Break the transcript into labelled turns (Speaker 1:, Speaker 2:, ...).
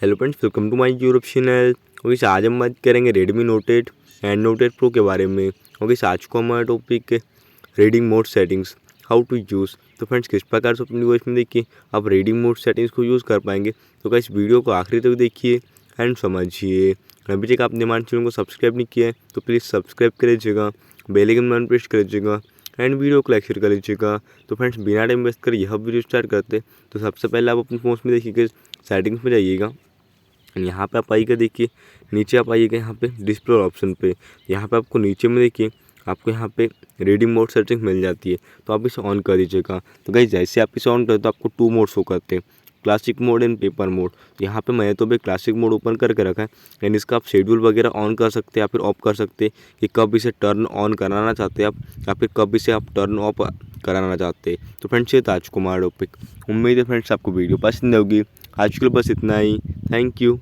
Speaker 1: Hello friends, welcome to my YouTube channel. Okay, आज हम बात करेंगे Redmi note 8 and note 8 pro के बारे में। ओके, आज को हमारा टॉपिक है reading mode settings, how to use. तो फ्रेंड्स, किस प्रकार से अपनी वॉइस में देखिए आप रीडिंग मोड सेटिंग्स को यूज़ कर पाएंगे। तो इस वीडियो को आखिरी तक देखिए एंड समझिए। अभी तक आपने हमारे चैनल को सब्सक्राइब नहीं किया है तो प्लीज़ सब्सक्राइब कर लीजिएगा, बेल आइकन बटन प्रेस कर लीजिएगा एंड वीडियो को लाइक शेयर कर लीजिएगा। तो फ्रेंड्स, बिना टाइम वेस्ट कर यह वीडियो स्टार्ट करते। तो सबसे पहले आप अपने फ़ोन में देखिएगा, सेटिंग्स में जाइएगा। यहाँ पे आप आइएगा, देखिए नीचे आप आइएगा यहाँ पे डिस्प्ले ऑप्शन पे। यहाँ पे आपको नीचे में देखिए आपको यहाँ पे रीडिंग मोड सेटिंग मिल जाती है, तो आप इसे ऑन कर दीजिएगा। तो गाइस, जैसे आप इसे ऑन करते हो तो आपको 2 मोड शो करते हैं, classic mode and paper mode. यहाँ पे मैंने तो भाई क्लासिक मोड ओपन करके रखा है एंड इसका आप शेड्यूल वगैरह ऑन कर सकते हैं या फिर ऑफ कर सकते हैं कि कब इसे टर्न ऑन कराना चाहते हैं आप या फिर कब इसे आप टर्न ऑफ कराना चाहते हैं। तो फ्रेंड्स, ये था आज को हमारा टॉपिक। उम्मीद है फ्रेंड्स आपको वीडियो पसंद होगी। आज के लिए बस इतना ही। Thank you.